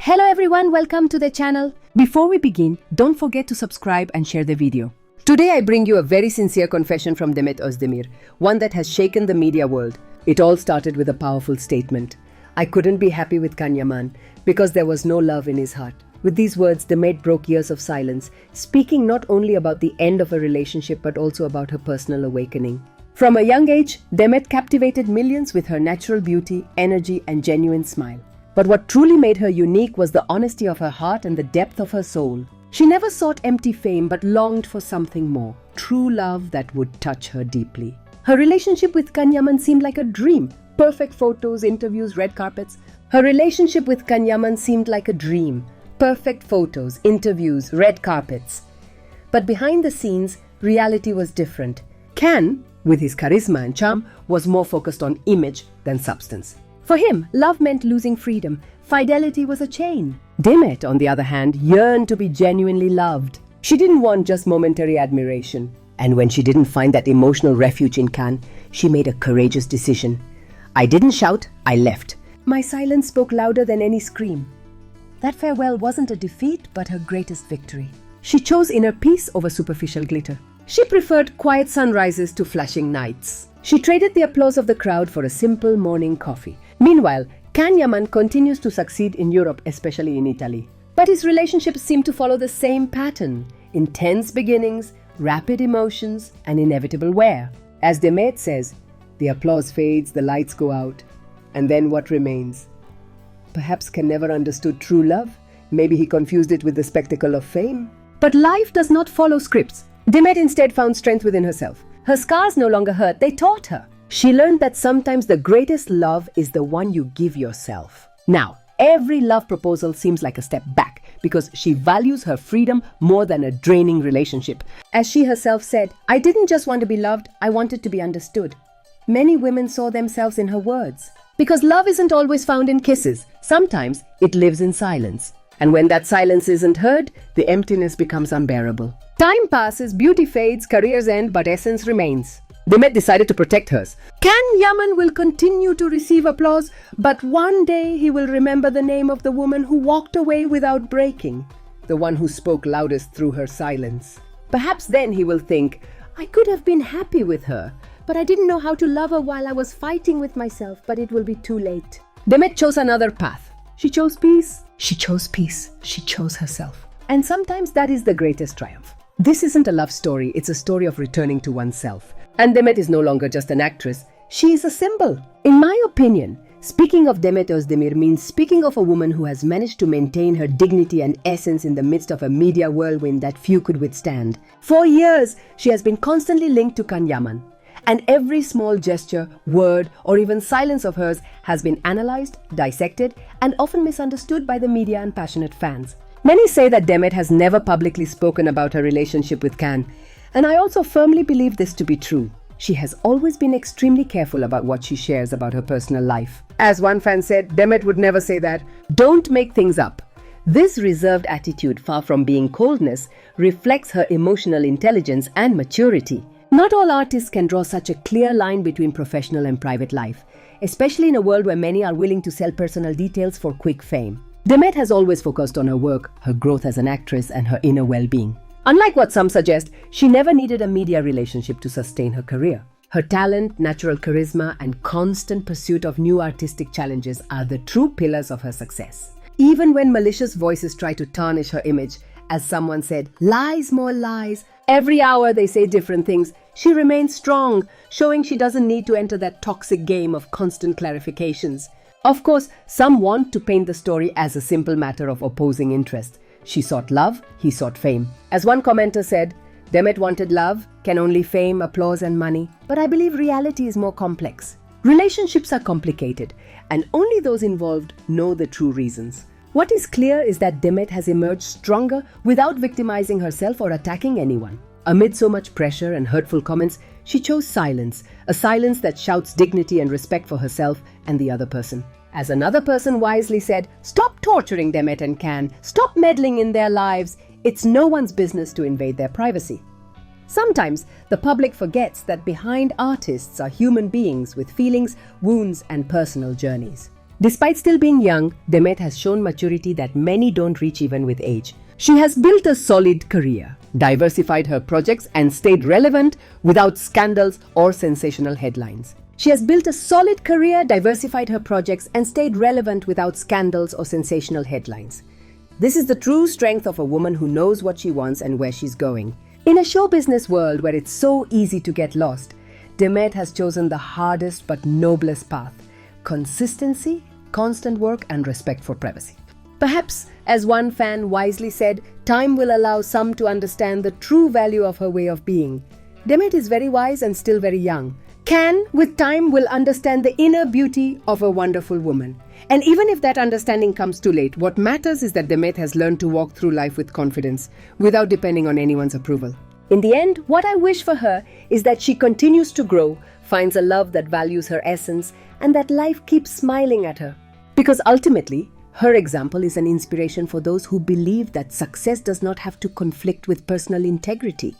Hello everyone, welcome to the channel. Before we begin, don't forget to subscribe and share the video. Today I bring you a very sincere confession from Demet Özdemir, one that has shaken the media world. It all started with a powerful statement. I couldn't be happy with Yaman because there was no love in his heart. With these words, Demet broke years of silence, speaking not only about the end of a relationship but also about her personal awakening. From a young age, Demet captivated millions with her natural beauty, energy and genuine smile. But what truly made her unique was the honesty of her heart and the depth of her soul. She never sought empty fame but longed for something more, true love that would touch her deeply. Her relationship with Yaman seemed like a dream. Perfect photos, interviews, red carpets. Her relationship with Yaman seemed like a dream. Perfect photos, interviews, red carpets. But behind the scenes, reality was different. Can, with his charisma and charm, was more focused on image than substance. For him, love meant losing freedom. Fidelity was a chain. Demet, on the other hand, yearned to be genuinely loved. She didn't want just momentary admiration. And when she didn't find that emotional refuge in Can, she made a courageous decision. I didn't shout, I left. My silence spoke louder than any scream. That farewell wasn't a defeat, but her greatest victory. She chose inner peace over superficial glitter. She preferred quiet sunrises to flashing nights. She traded the applause of the crowd for a simple morning coffee. Meanwhile, Yaman continues to succeed in Europe, especially in Italy. But his relationships seem to follow the same pattern: intense beginnings, rapid emotions, and inevitable wear. As Demet says, the applause fades, the lights go out, and then what remains? Perhaps Can never understood true love. Maybe he confused it with the spectacle of fame. But life does not follow scripts. Demet instead found strength within herself. Her scars no longer hurt, they taught her. She learned that sometimes the greatest love is the one you give yourself. Now, every love proposal seems like a step back because she values her freedom more than a draining relationship. As she herself said, I didn't just want to be loved, I wanted to be understood. Many women saw themselves in her words. Because love isn't always found in kisses. Sometimes it lives in silence. And when that silence isn't heard, the emptiness becomes unbearable. Time passes, beauty fades, careers end, but essence remains. Demet decided to protect hers. Yaman will continue to receive applause, but one day he will remember the name of the woman who walked away without breaking, the one who spoke loudest through her silence. Perhaps then he will think, I could have been happy with her, but I didn't know how to love her while I was fighting with myself, but it will be too late. Demet chose another path. She chose peace. She chose peace. She chose herself. And sometimes that is the greatest triumph. This isn't a love story, it's a story of returning to oneself. And Demet is no longer just an actress, she is a symbol. In my opinion, speaking of Demet Özdemir means speaking of a woman who has managed to maintain her dignity and essence in the midst of a media whirlwind that few could withstand. For years, she has been constantly linked to Yaman. And every small gesture, word, or even silence of hers has been analyzed, dissected, and often misunderstood by the media and passionate fans. Many say that Demet has never publicly spoken about her relationship with Can, and I also firmly believe this to be true. She has always been extremely careful about what she shares about her personal life. As one fan said, Demet would never say that. Don't make things up. This reserved attitude, far from being coldness, reflects her emotional intelligence and maturity. Not all artists can draw such a clear line between professional and private life, especially in a world where many are willing to sell personal details for quick fame. Demet has always focused on her work, her growth as an actress, and her inner well-being. Unlike what some suggest, she never needed a media relationship to sustain her career. Her talent, natural charisma, and constant pursuit of new artistic challenges are the true pillars of her success. Even when malicious voices try to tarnish her image, as someone said, lies more lies, every hour they say different things, she remains strong, showing she doesn't need to enter that toxic game of constant clarifications. Of course, some want to paint the story as a simple matter of opposing interest. She sought love, he sought fame. As one commenter said, Demet wanted love, Can only fame, applause and money. But I believe reality is more complex. Relationships are complicated, and only those involved know the true reasons. What is clear is that Demet has emerged stronger without victimizing herself or attacking anyone. Amid so much pressure and hurtful comments, she chose silence, a silence that shouts dignity and respect for herself and the other person. As another person wisely said, stop torturing Demet and Can, stop meddling in their lives. It's no one's business to invade their privacy. Sometimes the public forgets that behind artists are human beings with feelings, wounds, and personal journeys. Despite still being young, Demet has shown maturity that many don't reach even with age. She has built a solid career, diversified her projects, and stayed relevant without scandals or sensational headlines. She has built a solid career, diversified her projects, and stayed relevant without scandals or sensational headlines. This is the true strength of a woman who knows what she wants and where she's going. In a show business world where it's so easy to get lost, Demet has chosen the hardest but noblest path: consistency, constant work, and respect for privacy. Perhaps, as one fan wisely said, time will allow some to understand the true value of her way of being. Demet is very wise and still very young. Can, with time, will understand the inner beauty of a wonderful woman. And even if that understanding comes too late, what matters is that Demet has learned to walk through life with confidence, without depending on anyone's approval. In the end, what I wish for her is that she continues to grow, finds a love that values her essence, and that life keeps smiling at her. Because ultimately, her example is an inspiration for those who believe that success does not have to conflict with personal integrity.